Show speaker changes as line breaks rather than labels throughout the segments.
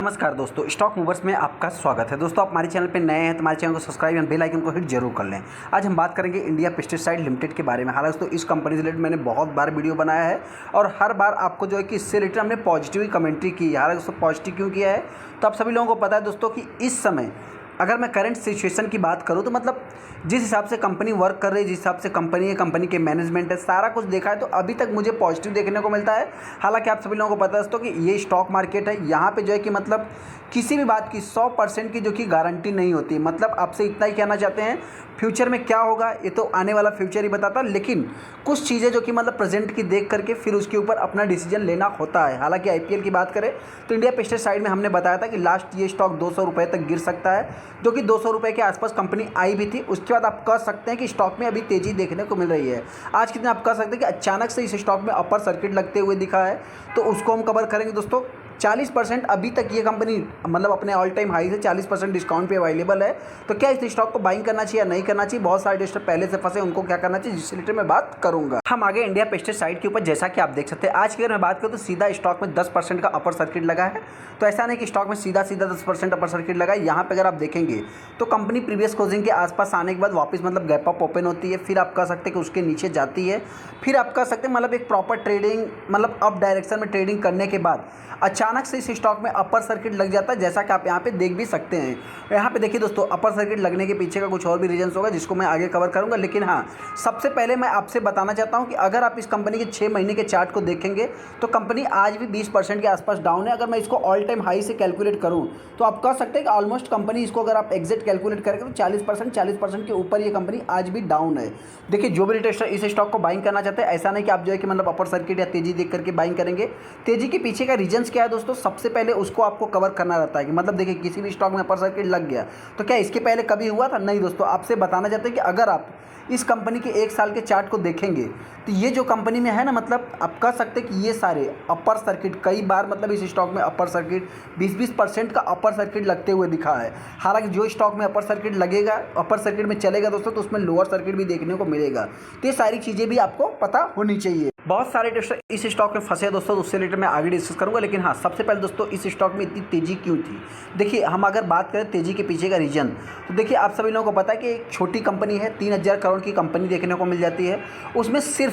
नमस्कार दोस्तों, stock movers में आपका स्वागत है। दोस्तों, आप हमारे चैनल पे नए हैं तो हमारे चैनल को सब्सक्राइब एंड बेल आइकन को हिट जरूर कर लें। आज हम बात करेंगे इंडिया पेस्टिसाइड लिमिटेड के बारे में। हालांकि दोस्तों, इस कंपनी से रिलेटेड मैंने बहुत बार वीडियो बनाया है और हर बार आपको जो है कि इससे रिलेटेड हमने पॉजिटिव ही कमेंट्री की है। हालांकि दोस्तों, पॉजिटिव क्यों किया है तो आप सभी लोगों को पता है दोस्तों कि इस समय अगर मैं करंट सिचुएशन की बात करूं तो मतलब जिस हिसाब से कंपनी वर्क कर रही है, जिस हिसाब से कंपनी के मैनेजमेंट है, सारा कुछ देखा है तो अभी तक मुझे पॉजिटिव देखने को मिलता है। हालांकि आप सभी लोगों को पता है दोस्तों कि ये स्टॉक मार्केट है, यहाँ पे जो है कि मतलब किसी भी बात की 100% की जो कि गारंटी नहीं होती। मतलब आपसे इतना ही कहना चाहते हैं, फ्यूचर में क्या होगा ये तो आने वाला फ्यूचर ही बताता है, लेकिन कुछ चीज़ें जो कि मतलब प्रेजेंट की देख करके फिर उसके ऊपर अपना डिसीजन लेना होता है। हालांकि आईपीएल की बात करें तो इंडिया पेस्टिसाइड में हमने बताया था कि लास्ट ये स्टॉक 200 रुपये तक गिर सकता है, जो कि 200 रुपये के आसपास कंपनी आई भी थी। उसके बाद आप कह सकते हैं कि स्टॉक में अभी तेज़ी देखने को मिल रही है। आज के दिन आप कह सकते हैं कि अचानक से इस स्टॉक में अपर सर्किट लगते हुए दिखा है, तो उसको हम कवर करेंगे। दोस्तों, 40% अभी तक ये कंपनी मतलब अपने ऑल टाइम हाई से 40% डिस्काउंट पे अवेलेबल है। तो क्या इस स्टॉक को बाइंग करना चाहिए या नहीं करना चाहिए? बहुत सारे इन्वेस्टर पहले से फंसे, उनको क्या करना चाहिए, जिस रिलेटेड मैं बात करूंगा। हम आगे इंडिया पेस्टिसाइड के ऊपर, जैसा कि आप देख सकते हैं आज की अगर मैं बात करूँ तो सीधा स्टॉक में 10% का अपर सर्किट लगा है। तो ऐसा नहीं कि स्टॉक में सीधा 10% अपर सर्किट लगा है। यहाँ पर अगर आप देखेंगे तो कंपनी प्रीवियस क्लोजिंग के आसपास आने के बाद वापस मतलब गैप अप ओपन होती है, फिर आप कह सकते हैं कि उसके नीचे जाती है, फिर आप कह सकते हैं मतलब एक प्रॉपर ट्रेडिंग मतलब अप डायरेक्शन में ट्रेडिंग करने के बाद अचानक से इस स्टॉक में अपर सर्किट लग जाता है, जैसा कि आप यहाँ पे देख भी सकते हैं। यहाँ पे देखिए दोस्तों, अपर सर्किट लगने के पीछे का कुछ और भी रीजंस होगा जिसको मैं आगे कवर करूँगा। लेकिन हाँ, सबसे पहले मैं आपसे बताना चाहता हूँ कि अगर आप इस कंपनी के 6 महीने के चार्ट को देखेंगे तो कंपनी आज भी 20% के आसपास डाउन है। अगर मैं इसको ऑल टाइम हाई से कैलकुलेट करूँ तो आप कह सकते हैं कि ऑलमोस्ट कंपनी इसको अगर आप एग्जैक्ट कैलकुलेट करेंगे तो 40% के ऊपर ये कंपनी आज भी डाउन है। देखिए, जो भी रिटेस्टर इस स्टॉक को बाइंग करना चाहते हैं, ऐसा नहीं कि आप जो है कि मतलब अपर सर्किट या तेजी देख करके बाइंग करेंगे। तेजी के पीछे का रीजंस क्या है दोस्तों, सबसे पहले उसको आपको कवर करना रहता है कि मतलब देखिए किसी भी स्टॉक में अपर सर्किट लग गया तो क्या इसके पहले कभी हुआ था? नहीं दोस्तों, आपसे बताना चाहते हैं कि अगर आप इस कंपनी के 1 साल के चार्ट को देखेंगे तो ये जो कंपनी में है ना, मतलब आप कह सकते हैं कि ये सारे अपर सर्किट कई बार मतलब इस स्टॉक में अपर सर्किट 20% का अपर सर्किट लगते हुए दिखा है। हालांकि जो स्टॉक में अपर सर्किट लगेगा, अपर सर्किट में चलेगा दोस्तों, तो उसमें लोअर सर्किट भी देखने को मिलेगा। तो ये सारी चीज़ें भी आपको पता होनी चाहिए। बहुत सारे इन्वेस्टर इस स्टॉक में फंसे दोस्तों, उससे रिलेटेड मैं आगे डिस्कस करूंगा। लेकिन हाँ, सबसे पहले दोस्तों इस स्टॉक में इतनी तेज़ी क्यों थी? देखिए, हम अगर बात करें तेज़ी के पीछे का रीजन, तो देखिए आप सभी लोगों को पता है कि एक छोटी कंपनी है, 3000 करोड़ की कंपनी देखने को मिल जाती है। उसमें सिर्फ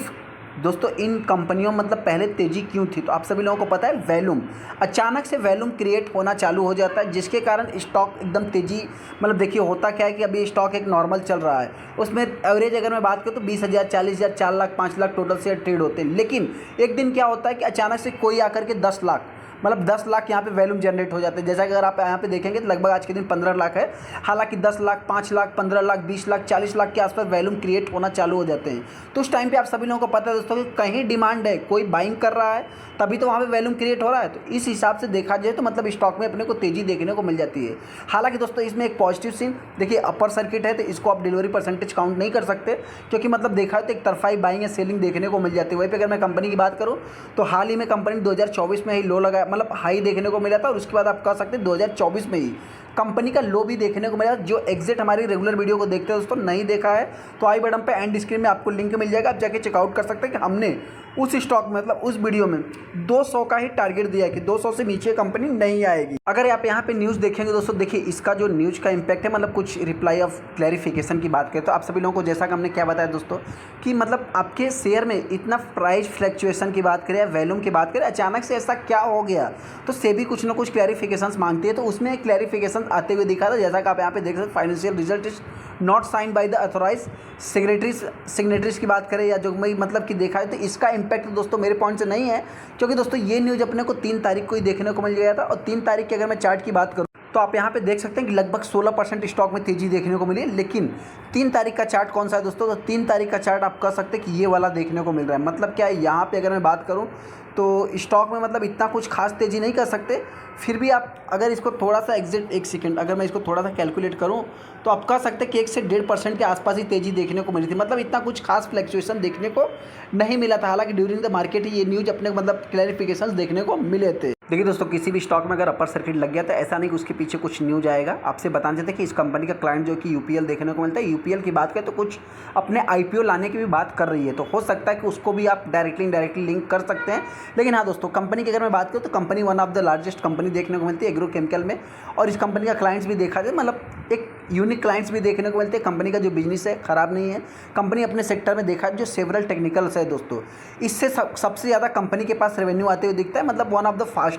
दोस्तों इन कंपनियों मतलब पहले तेज़ी क्यों थी तो आप सभी लोगों को पता है, वैल्यूम अचानक से वैल्यूम क्रिएट होना चालू हो जाता है, जिसके कारण स्टॉक एकदम तेज़ी मतलब देखिए होता क्या है कि अभी स्टॉक एक नॉर्मल चल रहा है, उसमें एवरेज अगर मैं बात करूँ तो 20,000, 40,000, 4 lakh, 5 lakh total share trade होते हैं। लेकिन एक दिन क्या होता है कि अचानक से कोई आकर के 10 लाख मतलब 10 लाख यहाँ पे वैल्यूम जनरेट हो जाते हैं। जैसा कि अगर आप यहाँ पे देखेंगे तो लगभग आज के दिन 15 लाख है। हालांकि 10 लाख, 5 लाख, 15 लाख, 20 लाख, 40 लाख के आसपास वैल्यूम क्रिएट होना चालू हो जाते हैं। तो उस टाइम पे आप सभी लोगों को पता है दोस्तों कि कहीं डिमांड है, कोई बाइंग कर रहा है, तभी तो वहाँ पे वैल्यूम क्रिएट हो रहा है। तो इस हिसाब से देखा जाए तो मतलब स्टॉक में अपने को तेज़ी देखने को मिल जाती है। हालांकि दोस्तों इसमें एक पॉजिटिव सीन देखिए, अपर सर्किट है तो इसको आप डिलीवरी परसेंटेज काउंट नहीं कर सकते, क्योंकि मतलब देखा तो एक तरफा ही बाइंग या सेलिंग देखने को मिल जाती है। वहीं पर अगर मैं कंपनी की बात करूँ तो हाल ही में कंपनी 2024 में ही लो लगा मतलब हाई देखने को मिला था, और उसके बाद आप कह सकते हैं 2024 में ही कंपनी का लो भी देखने को मिला। जो एग्जैक्ट हमारी रेगुलर वीडियो को देखते हैं दोस्तों, नहीं देखा है तो आई बटन पे एंड स्क्रीन में आपको लिंक मिल जाएगा, आप जाके चेकआउट कर सकते हैं कि हमने उस स्टॉक में मतलब उस वीडियो में 200 का ही टारगेट दिया है कि 200 से नीचे कंपनी नहीं आएगी। अगर आप यहाँ पे न्यूज़ देखेंगे दोस्तों, देखिए इसका जो न्यूज़ का इम्पैक्ट है मतलब कुछ रिप्लाई ऑफ क्लैरिफिकेशन की बात करें तो आप सभी लोगों को जैसा कि हमने क्या बताया दोस्तों कि मतलब आपके शेयर में इतना प्राइस फ्लक्चुएशन की बात करें या वैल्यूम की बात करें, अचानक से ऐसा क्या हो गया, तो सेबी कुछ ना कुछ क्लैरिफिकेशंस मांगती है। तो उसमें क्लैरिफिकेशन आते हुए दिखा था, जैसा कि आप यहाँ पे देख सकते हैं, financial result is not sign by the authorise signatories की बात करें या जो मैं मतलब कि देखा है तो इसका इम्पैक्ट दोस्तों मेरे पॉइंट से नहीं है, क्योंकि दोस्तों ये न्यूज़ अपने को 3 तारीख को ही देखने को मिल गया था। और 3 तारीख की अगर मैं चार्ट की बात करूँ तो आप यहाँ पे देख सकते हैं कि लगभग 16% स्टॉक में तेज़ी देखने को मिली है। लेकिन 3 तारीख का चार्ट कौन सा है दोस्तों, तो 3 तारीख का चार्ट आप कह सकते हैं कि ये वाला देखने को मिल रहा है। मतलब क्या है, यहाँ पे अगर मैं बात करूँ तो स्टॉक में मतलब इतना कुछ खास तेज़ी नहीं कर सकते, फिर भी आप अगर इसको थोड़ा सा एग्जैक्ट 1 सेकंड अगर मैं इसको थोड़ा सा कैलकुलेट करूं तो आप कह सकते हैं कि 1 से 1.5% के आसपास ही तेज़ी देखने को मिली थी। मतलब इतना कुछ खास फ्लक्चुएशन देखने को नहीं मिला था। हालांकि ड्यूरिंग द मार्केट ही ये न्यूज़ अपने मतलब क्लैरिफिकेशंस देखने को मिले थे। देखिए दोस्तों, किसी भी स्टॉक में अगर अपर सर्किट लग गया तो ऐसा नहीं कि उसके पीछे कुछ न्यूज आएगा। आपसे बताना चाहते हैं कि इस कंपनी का क्लाइंट जो कि यूपीएल देखने को मिलता है, यूपीएल की बात करें तो कुछ अपने आईपीओ लाने की भी बात कर रही है, तो हो सकता है कि उसको भी आप डायरेक्टली इनडायरेक्टली लिंक कर सकते हैं। लेकिन हाँ दोस्तों, कंपनी की अगर मैं बात करूँ तो company one of the largest company देखने को मिलती है एग्रोकेमिकल में, और इस कंपनी का क्लाइंट्स भी देखा जाए मतलब एक यूनिक क्लाइंट्स भी देखने को मिलते हैं। कंपनी का जो बिजनेस है ख़राब नहीं है, कंपनी अपने सेक्टर में देखा जो सेवरल टेक्निकल्स है दोस्तों, इससे सबसे ज़्यादा कंपनी के पास रेवेन्यू आते हुए दिखता है। मतलब one of the fastest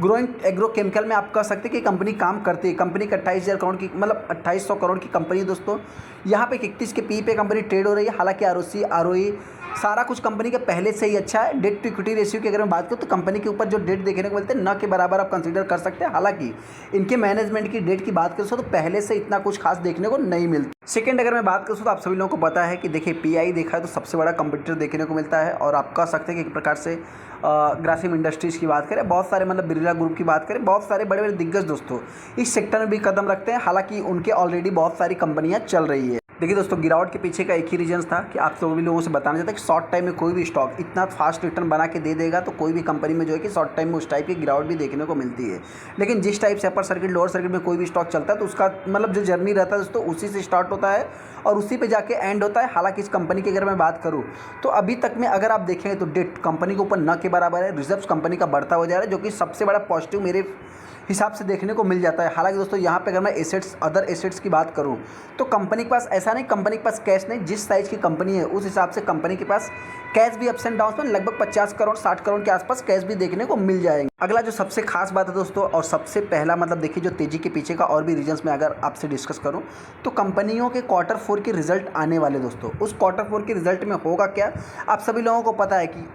growing agrochemical में आप कह सकते हैं कि कंपनी काम करती है। कंपनी का 28,000 करोड़ की मतलब 2800 करोड़ की कंपनी है दोस्तों। यहाँ पे 31 के पी पे कंपनी ट्रेड हो रही है। हालांकि आरओसी आरओई सारा कुछ कंपनी के पहले से ही अच्छा है। डेट टू इक्विटी रेशियो की अगर मैं बात करूँ तो कंपनी के ऊपर जो डेट देखने को मिलते हैं न के बराबर आप कंसीडर कर सकते हैं। हालांकि इनके मैनेजमेंट की डेट की बात करूँ तो पहले से इतना कुछ खास देखने को नहीं मिलता। सेकंड अगर मैं बात करूँ तो आप सभी लोगों को पता है कि देखिए पीआई देखा है तो सबसे बड़ा कंपटीटर देखने को मिलता है, और आप कह सकते हैं कि एक प्रकार से ग्रासिम इंडस्ट्रीज़ की बात करें, बहुत सारे मतलब बिरला ग्रुप की बात करें, बहुत सारे बड़े बड़े दिग्गज दोस्तों इस सेक्टर में भी कदम रखते हैं। हालांकि उनके ऑलरेडी बहुत सारी कंपनियां चल रही है। देखिए दोस्तों, गिरावट के पीछे का एक ही रीजन था कि आप सभी लोगों से बताना चाहता है कि शॉर्ट टाइम में कोई भी स्टॉक इतना फास्ट रिटर्न बना के दे देगा तो कोई भी कंपनी में जो है कि शॉर्ट टाइम में उस टाइप की गिरावट भी देखने को मिलती है। लेकिन जिस टाइप से अपर सर्किट लोअर सर्किट में कोई भी स्टॉक चलता है तो उसका मतलब जो जर्नी रहता है दोस्तों उसी से स्टार्ट होता है और उसी पे जाके एंड होता है। हालांकि इस कंपनी की अगर मैं बात करूँ तो अभी तक में अगर आप देखेंगे तो डेट कंपनी के ऊपर न के बराबर है, रिजर्व्स कंपनी का बढ़ता हो जा रहा है, जो कि सबसे बड़ा पॉजिटिव मेरे हिसाब से देखने को मिल जाता है। हालांकि दोस्तों यहाँ पे अगर मैं एसेट्स अदर एसेट्स की बात करूँ तो कंपनी के पास ऐसा नहीं, कंपनी के पास कैश नहीं, जिस साइज़ की कंपनी है उस हिसाब से कंपनी के पास कैश भी अप्स एंड डाउन में लगभग 50 करोड़ 60 करोड़ के आसपास कैश भी देखने को मिल जाएंगे। अगला जो सबसे खास बात है दोस्तों और सबसे पहला मतलब देखिए जो तेजी के पीछे का और भी रीजंस में अगर आपसे डिस्कस करूं तो कंपनियों के Q4 के रिजल्ट आने वाले दोस्तों, उस Q4 के रिजल्ट में होगा क्या आप सभी लोगों को पता है कि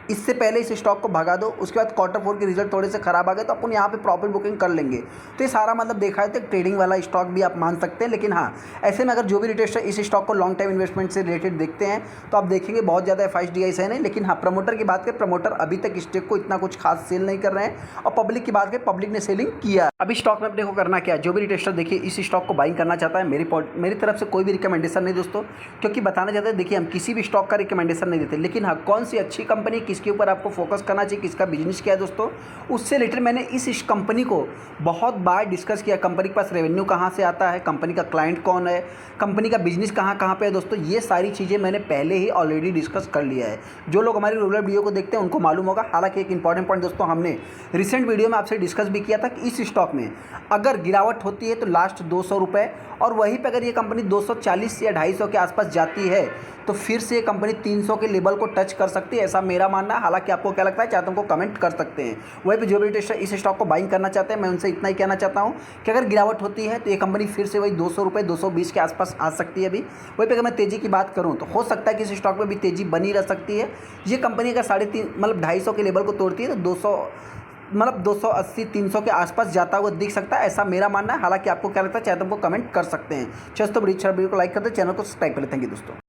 इससे पहले इस स्टॉक को भगा दो, उसके बाद Q4 के रिजल्ट थोड़े से खराब आ गए तो अपन यहाँ पे प्रॉफिट बुकिंग कर लेंगे। तो ये सारा मतलब देखा है तो ट्रेडिंग वाला स्टॉक भी आप मान सकते हैं। लेकिन हाँ, ऐसे में अगर जो भी रिटेलर इस स्टॉक को लॉन्ग टाइम इन्वेस्टमेंट से रिलेटेड देखते हैं तो आप देखेंगे बहुत ज़्यादा FIDIs है नहीं। लेकिन हाँ, प्रमोटर की बात करें, प्रमोटर अभी तक स्टेक को इतना कुछ खास सेल नहीं कर रहे हैं, और पब्लिक की बात करें पब्लिक ने सेलिंग किया। अभी स्टॉक में अपने को करना क्या है, जो भी रिटेलर देखिए इस स्टॉक को बाइंग करना चाहता है, मेरी तरफ से कोई भी रिकमेंडेशन नहीं दोस्तों, क्योंकि बताना चाहते हैं देखिए हम किसी भी स्टॉक का रिकमेंडेशन नहीं देते। लेकिन हाँ, कौन सी अच्छी कंपनी किसके ऊपर आपको फोकस करना चाहिए, किसका बिजनेस क्या है दोस्तों, उससे रिलेटेड मैंने इस कंपनी को बहुत बार डिस्कस किया। कंपनी के पास रेवेन्यू कहाँ से आता है, कंपनी का क्लाइंट कौन है, कंपनी का बिजनेस कहाँ पे है दोस्तों, ये सारी चीज़ें मैंने पहले ही ऑलरेडी डिस्कस कर लिया है। जो लोग हमारी रेगुलर वीडियो को देखते हैं उनको मालूम होगा। हालांकि एक इंपॉर्टेंट पॉइंट दोस्तों हमने रिसेंट वीडियो में आपसे डिस्कस भी किया था कि इस स्टॉक में अगर गिरावट होती है तो लास्ट 200 रुपये, और वहीं पर अगर ये कंपनी 240 या 250 के आसपास जाती है तो फिर से ये कंपनी 300 के लेवल को टच कर सकती है, ऐसा मेरा मानना है। हालांकि आपको क्या लगता है चाहे तो हमको कमेंट कर सकते हैं। वहीं पे जो भी ट्रेडर इस स्टॉक को बाइंग करना चाहते हैं मैं उनसे इतना ही कहना चाहता हूं कि अगर गिरावट होती है तो ये कंपनी फिर से वही 200 रुपये 220 के आसपास आ सकती है। अभी वहीं पे अगर मैं तेज़ी की बात करूँ तो हो सकता है कि इस स्टॉक में भी तेज़ी बनी रह सकती है। ये कंपनी अगर 3.5 मतलब 250 के लेवल को तोड़ती है तो 280 300 के आसपास जाता हुआ दिख सकता है, ऐसा मेरा मानना है। हालांकि आपको क्या लगता है चाहे तो हमको कमेंट कर सकते हैं। चलो तो वीडियो को लाइक करते, चैनल को सब्सक्राइब करें। थैंक यू दोस्तों।